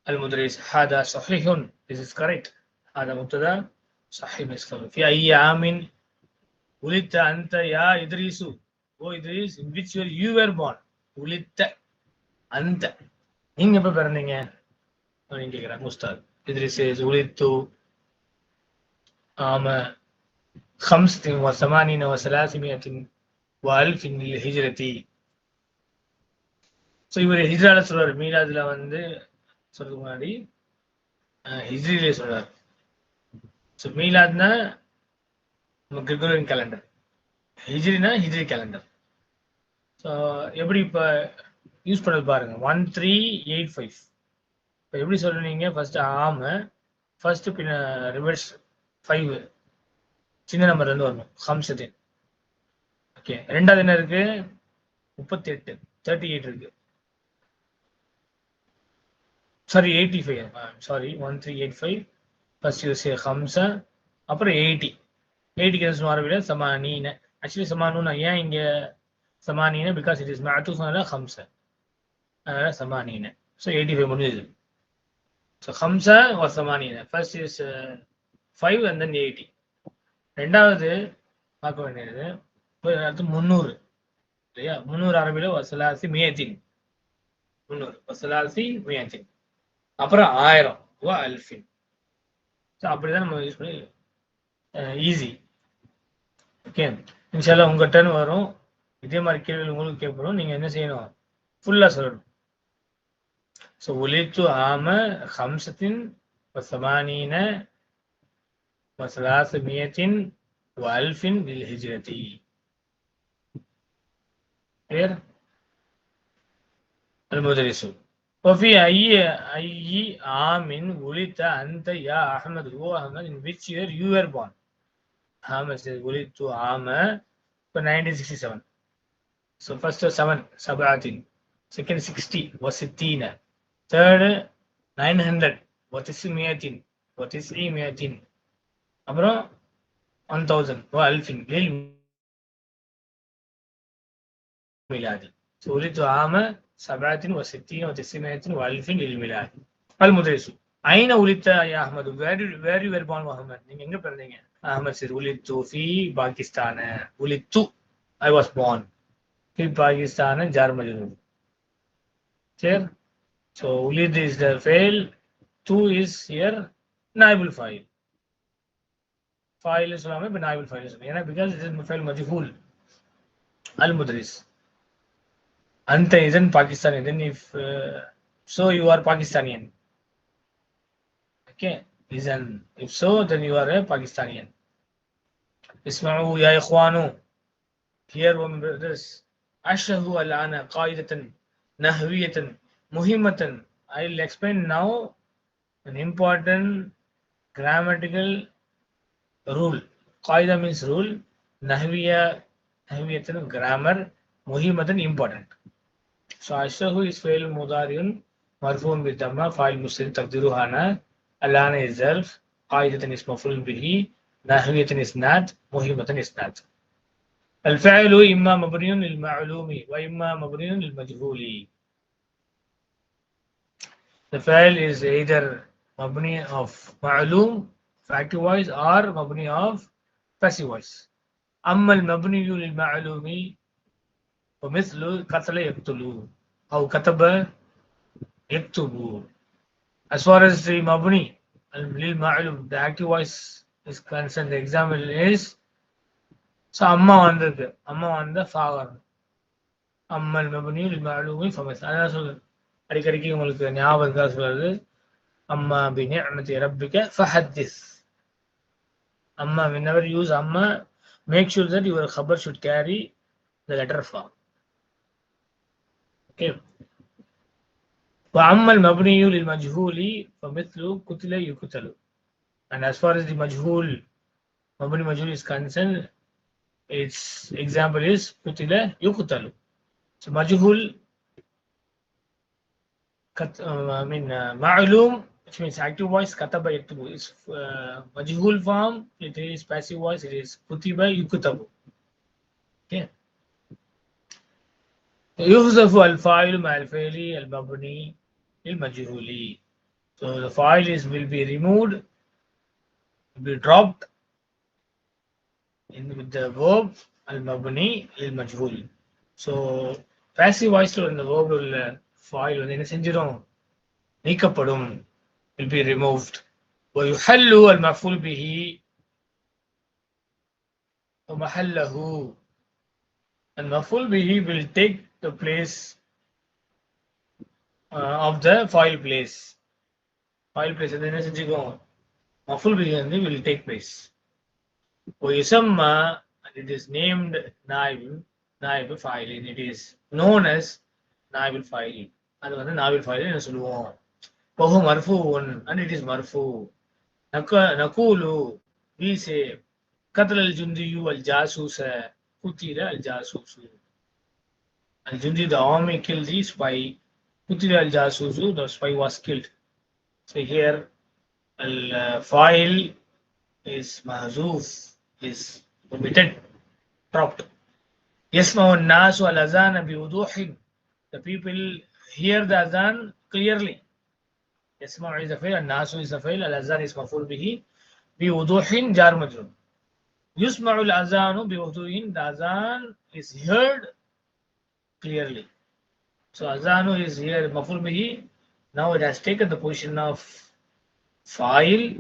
المدرس هذا صحيح. This is correct. هذا مبتدا صحيح is correct. في أي عام ولدت أنت يا إدريس؟ O Idris, in which year you were born? ولدت أنت, நீங்க எப்ப பிறந்தீங்க அப்படின்னு கேட்கிறாங்க உஸ்தாத். இத்ரீஸ் ولدت عام 85 و300 وألف للهجرة. ஸோ இவர் ஹிஜ்ரால சொல்றாரு, மீலாதுல வந்து சொல்றதுக்கு முன்னாடி ஹிஜ்ரிலே சொல்றாரு. ஸோ மீலாத்னா நம்ம கிரிகோரியன் கேலண்டர், ஹிஜ்ரினா ஹிஜ்ரி கேலண்டர். ஸோ எப்படி இப்போ யூஸ் பண்ணது பாருங்க, 1385. இப்போ எப்படி சொல்றீங்க, ஃபர்ஸ்ட் ஆம ஃபர்ஸ்ட் பின்ன ரிவர்ஸ் 5 சின்ன நம்பர்ல இருந்து வரணும், ஹம்சத்தின். ஓகே, ரெண்டாவது என்ன இருக்கு, 38 38 இருக்கு, sorry 85, sorry 1385. First you say ஹம்சா, அப்புறம் 80 80 மாறவிட சமானீன. ஆக்சுவலி சமானூனா ஏன் இங்க சமானீன, பிகாஸ் இட் இஸ் மஅதூஃபுனா ஹம்சா, அதனால சமானீன. ஸோ 85 முடிஞ்சது. ஸோ ஹம்சா வ சமானீன, ஃபர்ஸ்ட் இஸ் 5 and then 80. ரெண்டாவது பார்க்க வேண்டியது அடுத்து 300 இல்லையா, 300 அரபில வசலாசி மியத்தின், 300 வசலாசி மியத்தின், அப்புறம் 1000 வ அல்ஃபின். ஸோ அப்படிதான் நம்ம யூஸ் பண்ணி ஈஸி. ஓகே, இன்ஷால்லா உங்க டர்ன் வரும், இதே மாதிரி கேள்விகள் உங்களுக்கு கேட்படும், நீங்க என்ன செய்யணும், ஃபுல்லா சொல்லணும். ஸோ உலித்து ஆம 85 و300 وألف للهجرة. غير المدرس. وفي أي عام ولدت أنت يا أحمد؟ هو أحمد. in which year you were born? أحمد says ولدت عام 1967. So first 7 17, second 60 و60, third 900 و900 و900, அப்புறம் 1000 وألف للميلاد. So ولدت عام 67 و900 وألف للميلاد. المدرس. أين ولدت يا أحمد? where you were born محمد? நீங்க எங்க பிறந்தீங்க? أحمد says ولدت في باكستان. ولدت, I was born. في باكستان جار مجرور. Clear? So ولد is the fail, to is here نائب الفاعل. فاعل சொல்லாம இப்ப نائب الفاعل சொல்லணும், ஏன்னா because it is فعل مجهول. المدرس. أنت إذن Pakistani. Then if so you are Pakistanian. Okay, إذن if so then you are a Pakistanian. اسمعوا يا إخوانو, hear one brothers. أشرحوا الآن قاعدة نحوية مهمة. I will explain now an important grammatical rule. قاعدة means rule, نحوية grammar, مهمة important. So أشرحوا is فعل مضارع مرفوع بالضمة, فاعل مستتر تقديره أنا, الآن is ظرف, قاعدة is مفعول به, نحوية is not, مهمة is not. الفعل إما مبني للمعلوم وإما مبني للمجهول. The file is either مبني of معلوم active voice or مبني of passive voice. أما المبني للمعلوم ومثل قتل يقتل أو كتب يكتب. As far as the مبني للمعلوم, the active voice is concerned, the example is, so அம்மா வந்திருக்கு, அம்மா வந்த fogger, அம்மா المبني للمعلوم فمثل. அதான் சொல்றேன், அடிக்கடிக்கு உங்களுக்கு ஞாபகம் சொல்றது, அம்மா بنعمة ربك فحدث. அம்மா, whenever you use அம்மா, make sure that your khabar should carry the letter form. Okay. وأما المبني للمجهول فمثل قتل يقتل. And as far as the majhul, مبني مجهول is concerned, its example is قتل يقتل. So majhul, معلوم, which means active voice, كتب يكتب is majhul form, it is passive voice, it is كتب يكتب. Okay. يحذف الفاعل مع الفعل المبني للمجهول. So the file will be removed, will be dropped in with the verb al-mabni lil-majhul. So passive voice in the verb file வந்து என்ன செஞ்சிடும், நீக்கப்படும், will be removed. ويحل المفعول به ومحله. المفعول به will take the place of the file place. File place வந்து என்ன செஞ்சுக்கும், மஃபூல் பிஹி வந்து will take place. ويسمى, and it is named நாயிபு ஃபைல். It is known as நாயிபுல் ஃபைல். அது வந்து நாயிபுல் ஃபைல் என்ன சொல்லுவோம். وهو مرفوع, and it is مرفوع. نقول, we say, قتل الجندي الجاسوس, قتل الجاسوس. الجندي, the army killed the spy. قتل الجاسوس, the spy was killed. So here al-file is mahzoof, is omitted, dropped. يسمع الناس الأذان بوضوح. The people hear the adhan clearly. يسمع is the fail, الناس is the fail, الأذان is مفعول به, بوضوح جار مجرور. يسمع الأذان بوضوح, the adhan is heard clearly. So adhan is here مفعول به. Now it has taken the position of file,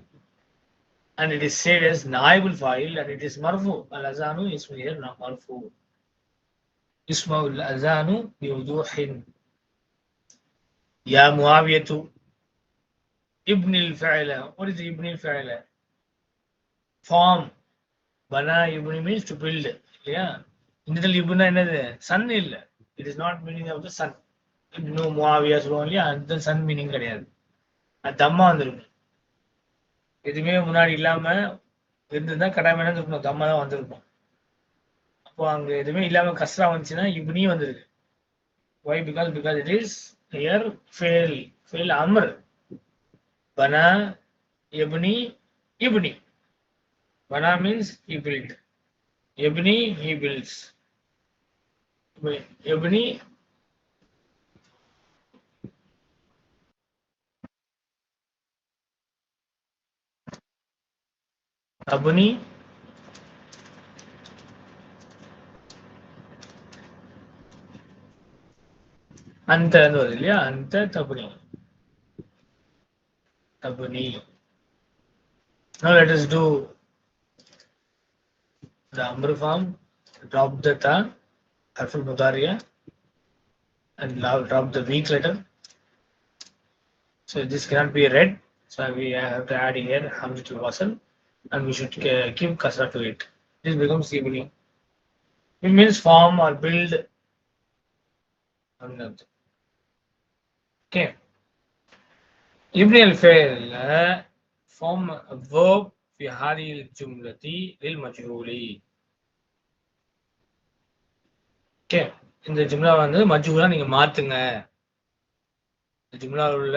and it is said as naibul file, and it is marfu. Al-azanu is here not marfu. يسمع الأذان بوضوح. يا معاوية ابن الفعل. What is ibn al-fa'la? Form. Bana ibn means to build. Yeah. இந்த ibn என்னது, son இல்ல. It is not meaning of the son. Ibn Muawiya சொல்லுவோம் இல்லையா, அந்த son meaning கிடையாது. அது தம்மா வந்திருக்கும். எதுவுமே முன்னாடி இல்லாம இருந்திருந்தா கட்டாயம் என்ன இருக்கணும், தம்மா தான் வந்திருக்கும். அப்போ அங்க எதுவுமே இல்லாம கஸ்ரா வந்துச்சுன்னா இப்னி வந்திருக்கு. Why? Because it is here fail amr. Bana ibni ibni. Bana means he built. Ibni, he builds. Ibni abni அந்த வருது இல்லையா, அந்த தபுனி. Now let us do the amr form. Drop the ta, harful mudariya, and now drop the weak letter. So this cannot be read, so we have to add here hamzatul wasl, and we should give kasra to it. This becomes ibni. It means form or build. Okay. Ibn al-fi'l form a verb في هذه الجملة للمجهول. Okay. இந்த ஜும்லா வந்து மஜ்ஹூலா நீங்க மாத்துங்க. இந்த ஜும்லாவில் உள்ள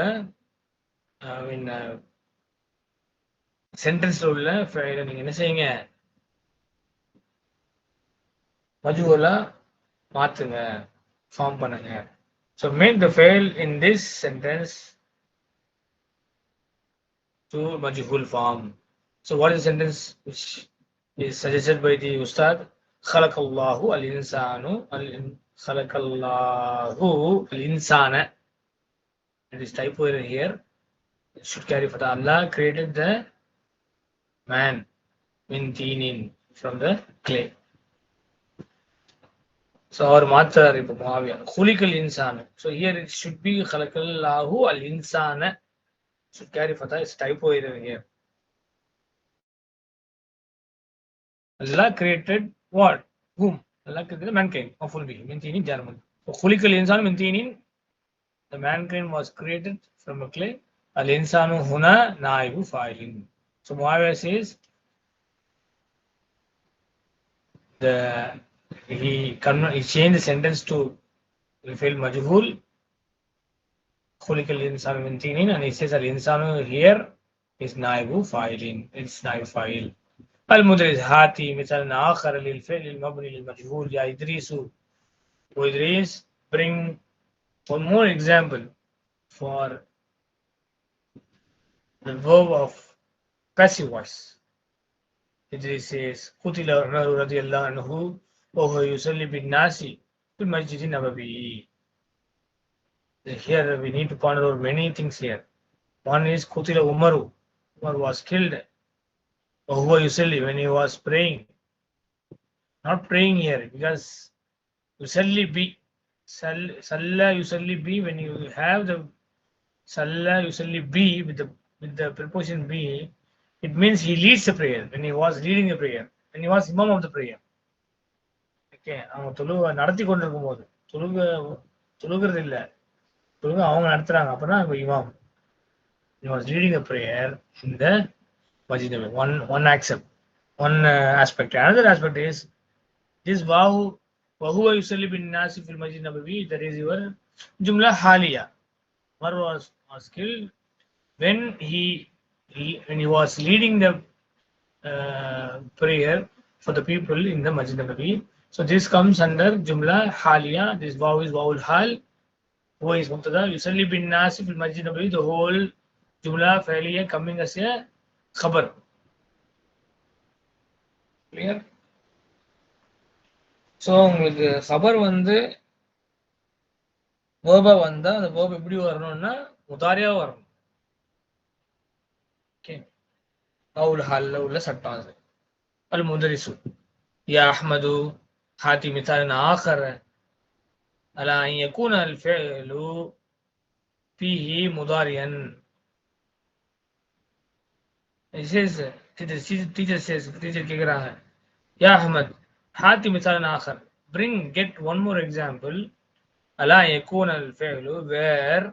சென்டென்ஸ்ல உள்ள ஃபைலை நீங்க என்ன செய்யுங்க, மஜ்ஹூலா மாத்துங்க, ஃபார்ம் பண்ணுங்க. So make the fail in this sentence to majhul form. So what is the sentence which is suggested by the Ustad? Khalaqallahu al-insanu Khalaqallahu al-insana. It is typo error here. It should carry fatha. Allah created the man min tinin, from the clay. So our matar ipo Muawiya khuliqal insana. So here it should be Khalaqallahu al-insana. Should carry fatha. It's typo error here. Allah created what? Whom? Allah created mankind. Maf'ul bihi min tinin German. So khuliqal insanu min tinin. The mankind was created from a clay. Al-insanu huna naibu fa'ilin. So Muawiya says he changed the sentence to fail majhul. Khuliqal insanu min tinin, and he says al-insanu here is naibu fa'ilin. It's naibu fa'il. Al-mudris hati mithalan akhar lil-fi'l al-mabni lil-majhul. Ya Idrisu. O Idris, bring one more example for the verb of passive voice. It says, Kutila Umar radiallahu anhu, وهو يصلي بالناس في المسجد النبوي. Here we need to ponder out many things here. One is Kutila Umaru. Umar was killed. وهو يصلي, when he was praying. Not praying here because Yusalli bi. Salla Yusalli bi, when you have the Salla Yusalli bi with the preposition bi, it means he leads the prayer. When he was leading the prayer, when he was Imam of the prayer. Okay, அவங்க தொழுக நடத்தி கொண்டிருக்கும் போது தொழுகிறது இல்லை, தொழுக அவங்க நடத்துறாங்க, அப்பதான் இமாம். He was leading the prayer in the Masjid Nabawi. One aspect. Another aspect is this wahu wahuwa yusalli bin nasi fil Masjid Nabawi. That is your jumla haliya. Umar was killed when he was leading the prayer for the people in the Masjid Nabawi. So this comes under jumla haliya. This waw is wawul hal. Huwa is mubtada. Yusalli bin nasi fil Masjid Nabawi. The whole jumla failiya coming as a khabar. Clear? So உங்களுக்கு கபர் வந்து வேர்பா வந்தா அந்த verb எப்படி வரணும்னா முதாரியா வரணும். Okay, அவுல் ஹல்ல உள்ள சட்டம் அது. அல் முதரிசு யா அஹ்மது ஹாத்தி மிசாலன் ஆகர் அலா அன் யகூன அல் ஃபிஅலு ஃபீஹி முதாரியன். டீச்சர் கேக்குறாங்க, யா அஹ்மத் ஹாத்தி மிசாலன் ஆகர், get one more example. அலா யகூன அல் ஃபிஅலு, where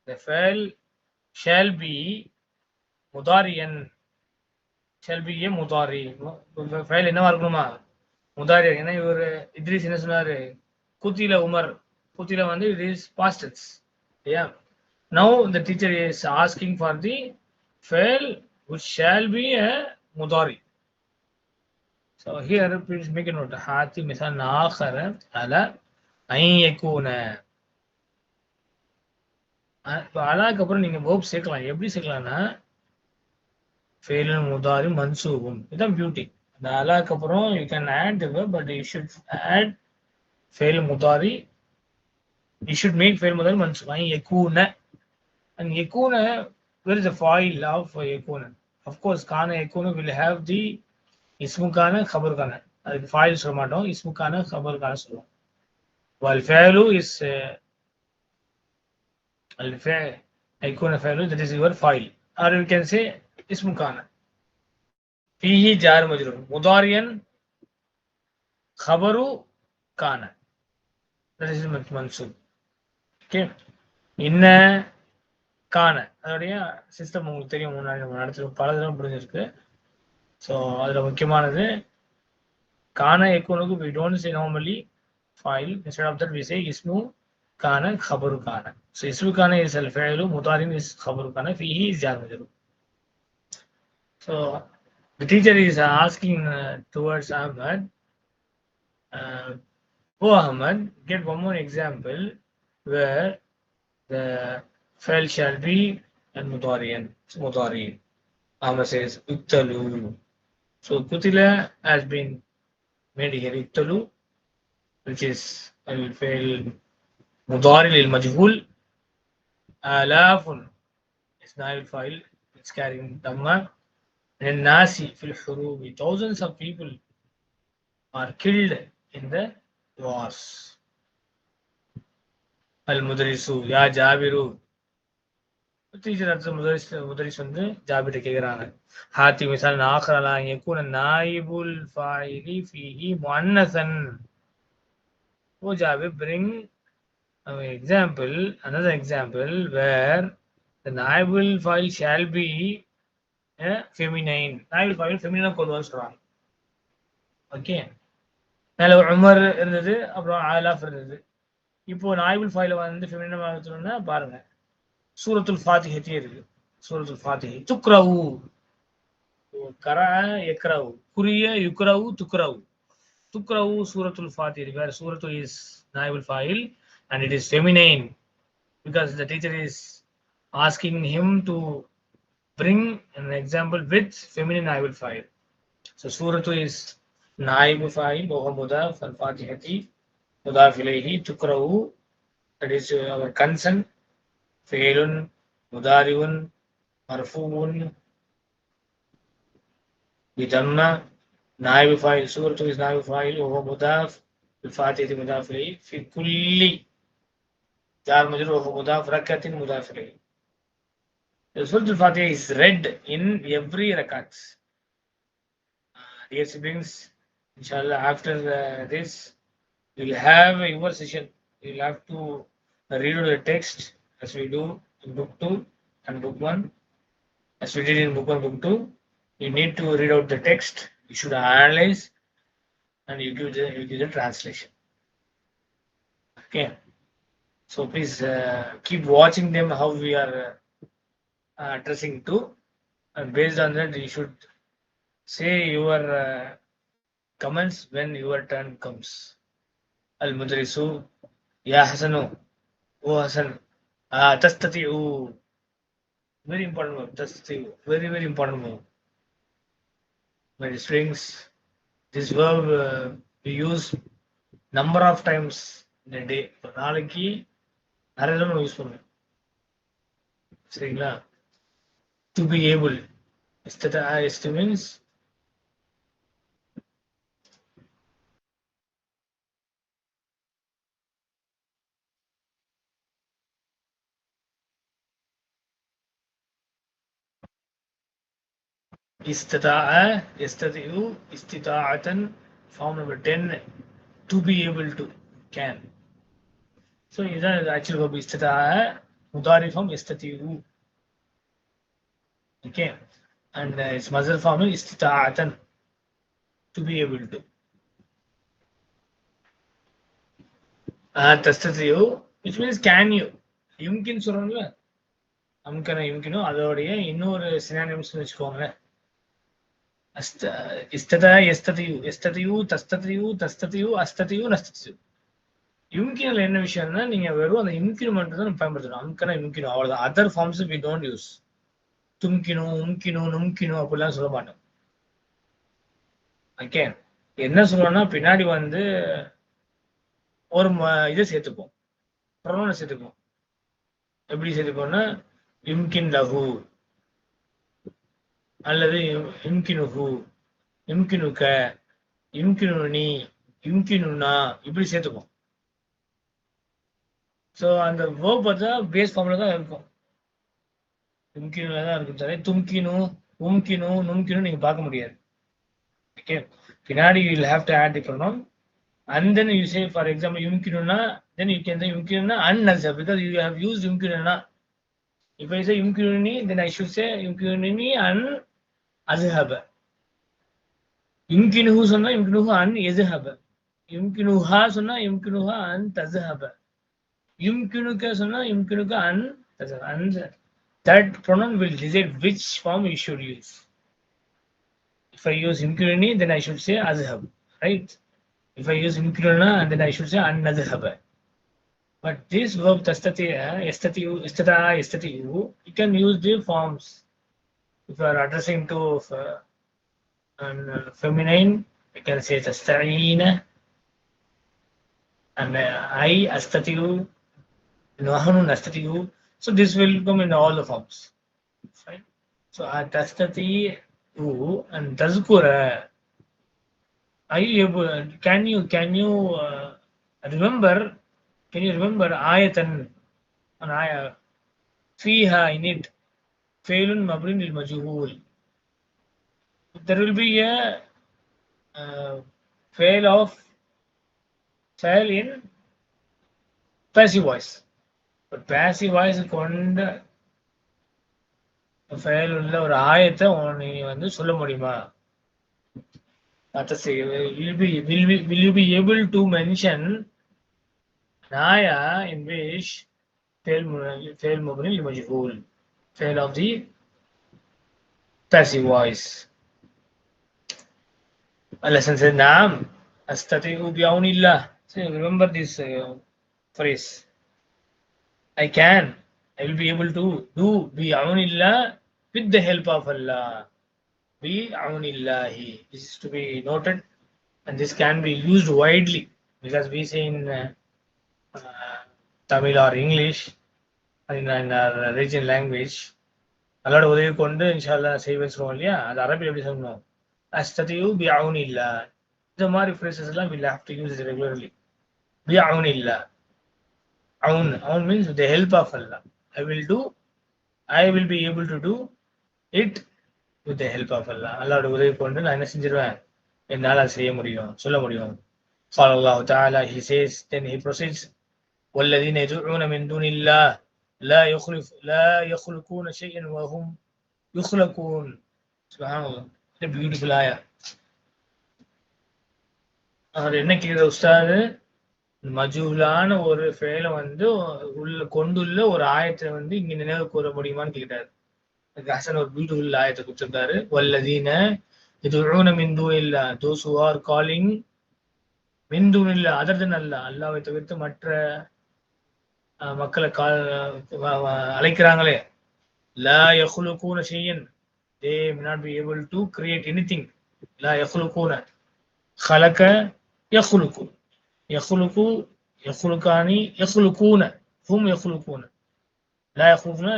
the fi'l shall be முதாரியன். shall be a முதாரி. ஃபைல் என்னவா இருக்கணுமா? முதாரி. ஏன்னா இவர் இத்ரிஸ் என்ன சொன்னாரு, குத்தில உமர், குத்தில வந்து it is past tense. Yeah, now the teacher is asking for the fi'l which shall be a mudari. So here please make a note, hati misal akhara ala an yakuna. அலாக்கு அப்புறம் நீங்க verb சேர்க்கலாம். எப்படி சேர்க்கலாம்னா ஃபெயிலுன் முதாரி மன்சூபும். இதுதான் beauty. அந்த அலாக்கு அப்புறம் you can add the verb, but you should add ஃபெயில் முதாரி. You should make ஃபெயில் முதாரி மன்சூப். an yakuna. And yakuna, where is the fa'il of yakuna? Of course, kana yakuna will have the ismukana khabarukana. அதுக்கு fa'il சொல்ல மாட்டோம், ismukana khabarukana சொல்லுவோம். While fa'lu is al-fa'il yakuna fa'lu, that is your fa'il, or you can say ismukana. fihi jar majrur mudariyan khabaru kana, that is mansub. Okay, இன்ன காண அதோடைய system உங்களுக்கு தெரியும், முன்னாடி நம்ம நடத்துறோம், பல தடவை புரிஞ்சிருக்கு. ஸோ அதில் முக்கியமானது காண எக்குனுக்கு we don't say normally file, instead of that we say ismu காண கபரு காண. ஸோ ismu காண is al-fi'lu, mudariyan is கபரு காண, fihi is jar majrur. So the teacher is asking towards Ahmad, oh Ahmad, get one more example where the fa'il shall be al-mudariyan, mudari. Ahmad says uktalu. So kutila has been made here uktalu, which is al-fa'il mudari lil majhul. Alafun is naib fa'il, it's carrying dhamma. And nasi fil hurubi, thousands of people are killed in the wars. Al-mudarisu ya jabiru. Teacher அடுத்த முதலிஸ் வந்து ஜாபிட்ட கேக்குறாங்க, ஹாத்தி மிசால் ஆഖറலா யகுன நாயிபுல் ஃபாயிலி ஃபீஹி முஅன்னஸன். ஓ Jabir, bring an example, another example where the naibul fa'il shall be feminine. naibul fa'il feminine கொண்டு வர சொல்றாங்க. Okay, மேல Umar இருந்தது, அப்புறம் ஆலாஃப் இருந்தது. இப்போ நாயிபுல் ஃபa'il வந்து ஃபெமினினா மாத்தணும்னா பாருங்க, சூரத்துல் ஃபாத்திஹா இருக்கு. சூரத்துல் ஃபாத்திஹா துக்ரவு, கரா யக்ரவு, குரிய யுக்ரவு துக்ரவு. துக்ரவு சூரத்துல் Fatiha, where suratu is naibul fa'il and it is feminine because the teacher is asking him to bring an example with feminine naibul fa'il. So suratu is naibu fa'il, wa mudaf, al-fatihati, mudaf ilayhi, tukra'u, that is our consent, fi'lun, mudari'un, marfu'un, bidamma, naibu fa'il, suratu is naibu fa'il, wa mudaf, al-fatihati, mudaf ilayhi, fi kulli, jar majrur, wa mudaf, rakatin, mudaf ilayhi. The Surah Al-Fatiha is read in every rakat. Dear siblings, inshallah, after this, you'll have your session. You'll have to read the text as we do in book 2 and book 1. As we did in book 1, book 2, you need to read out the text. You should analyze and you give the translation. Okay. So please keep watching them how we are addressing to, and based on that you should say your comments when your turn comes. Al Mudrisu, Ya Hasanu, O Hasan, Tastati'u. Very important word, Tastati'u. Very, very important word. My strings, this verb we use number of times in a day. நாளைக்கு நிறைய தடவை use பண்ணுவேன். சரிங்களா? To be able. Ist means istita'a, yastati'u, istita'atan, form number 10, to be able to, can. So இதுதான் actual verb istita'a, mudari form yastati'u. Okay, and its masdar form is istita'atan, to be able to. Tastati'u, which means can you. யும்கின் சொல்றோம்ல, அம்கன யும்கினோ அதோடைய இன்னொரு synonyms வச்சுக்கோங்க. இஸ்ததா எஸ்ததியு, எஸ்ததியு தஸ்ததியு, தஸ்ததியு அஸ்ததியு நஸ்ததியு. யும்கின்ல என்ன விஷயம்னா நீங்க வெறும் அந்த யும்கின் மட்டும் தான் பயன்படுத்தணும். அம்கன யும்கினோ அவ்வளவுதான். Other forms we don't use. தும்கினோ, உம்கினோ, நும்கினோ அப்படிலாம் சொல்ல மாட்டோம். ஓகே, என்ன சொல்றோம்னா பின்னாடி வந்து ஒரு இதை சேர்த்துப்போம், ப்ரொனவுன் சேர்த்துப்போம். எப்படி சேர்த்துப்போம்னா யும்கின் லஹு அல்லது யும்கினுஹு, யும்கினுக, யும்கினுனி, யும்கினுனா, இப்படி சேர்த்துப்போம். ஸோ அந்த வேர்ப் பார்த்தா பேஸ் ஃபார்ம்ல தான் இருக்கும், யும்கினுல தான் இருக்கும். தவிர தும்கினு, உம்கினு, நும்கினு நீங்க பார்க்க முடியாது. ஓகே, பின்னாடி you will have to add the pronoun and then you say, for example, yumkinuna, then you can say yumkinuna and nazab, because you have used yumkinuna. If I say yumkinuni, then I should say yumkinuni and azhab. Yumkinuhu சொன்னா yumkinuhu and yazhab. Yumkinuha சொன்னா yumkinuha and tazhab. Yumkinuka சொன்னா yumkinuka and tazhab. And that pronoun will decide which form you should use. If I use yumkinuni, then I should say azhab, right? If I use yumkinuna, and then I should say an nazhab. But this verb tastati'a, yastati'u, istata'a, yastati'u, you can use the forms. If you are addressing to feminine, you can say tasta'ina, and I astati'u, nahnu nastati'u. So this will come in all the forms, right? So tastati'u and tazkura. Are you able? Can you remember? Can you remember ayatan, an ayah, fiha, in it, failun mabrin lil majhul. There will be a fail in passive voice. But passive voice கொண்ட fail உள்ள ஒரு ஆயத்தை நீ வந்து சொல்ல முடியுமா? Will you be able to mention Naya in which fail mabni lil majhul, fail of the passive voice. Lesson says Naam astati'u bi'aunillah. So remember this phrase. I will be able to do bi'aunillah with the help of Allah. Bi'aunillahi. This is to be noted, and this can be used widely because we say in Tamil or English in our regional language. அல்லாட உதவி கொண்டு இன்ஷால்லா செய்வேன் சொல்லுவோம் இல்லையா, அது அரபில் எப்படி சொல்லணும்? அஸ்ததியு பிஅவுனில்லா. இந்த மாதிரி phrases எல்லாம் we'll have to use it regularly. பிஅவுனில்லா. Aun means with the help of Allah. I will be able to do it with the help of Allah. அல்லாஹ்வுடைய உதவி கொண்டு நான் என்ன செஞ்சிருவேன், என்னால் அதை செய்ய முடியும், சொல்ல முடியும். قال الله تعالى, he says, then he proceeds, والذين يدعون من دون الله لا يخلقون شيئا وهم يخلقون. சுப்ஹானல்லாஹ், a beautiful ayah. அவர் என்ன கேக்குற உஸ்தாது, மஜூலான ஒரு ஃபேல வந்து கொண்டுள்ள ஒரு ஆயத்தை வந்து இங்க நினைவு கூற முடியுமான்னு கேட்டாரு. ஹசன் ஒரு பியூட்டிஃபுல் ஆயத்தை கொடுத்திருக்காரு. வல்லதீன யதுஊன மின் தூனில்லாஹ், those who are calling மின் தூனில்லாஹ், other than Allah, அல்லாஹ்வை தவிர்த்து மற்ற மக்களை அழைக்கிறாங்களே, லா யஹ்லுகூன ஷையன், they may not be able to create anything. Law யஹ்லுகூன, خلق يخلق يخلق يخلقاني يخلقون هم يخلقون لا يخلقون,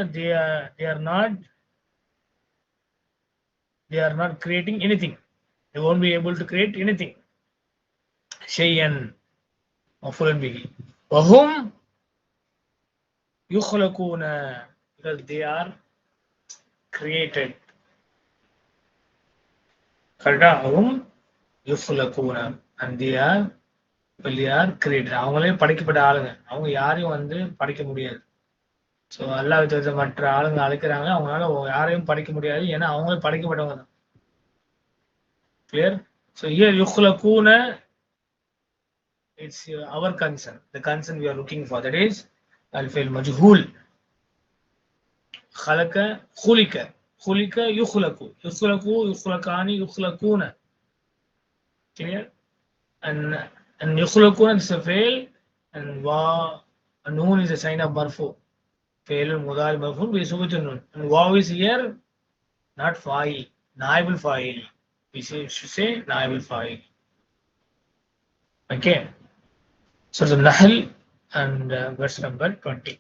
they are not creating anything. They won't be able to create anything. شيئا مفعول به وهم يخلقون, because they are created. هم يخلقون and they are created. அவங்களே படைக்கப்பட்ட ஆளுங்க, அவங்க யாரையும் வந்து படைக்க முடியாது. ஸோ அல்லாஹ் தவிர மற்ற ஆளுங்க அழைக்கிறாங்க, அவங்களால யாரையும் படைக்க முடியாது, ஏன்னா அவங்களே படைக்கப்பட்டவங்க தான். கிளியர்? ஸோ ஹியர் யுக்லகூன, it's our concern, the concern we are looking for, that is al-fi'l majhul. khalaqa khulika, khulika yukhlaqu, yukhlaqu yukhlaqani yukhlaquna. Clear? And yukhlaquna is a fail, and noon is a sign of marfu. Fail mudari marfu bi subut noon, and waw is here not fa'il, naibul fa'il. We should say naibul fa'il. Okay, so the Nahl and verse number 20.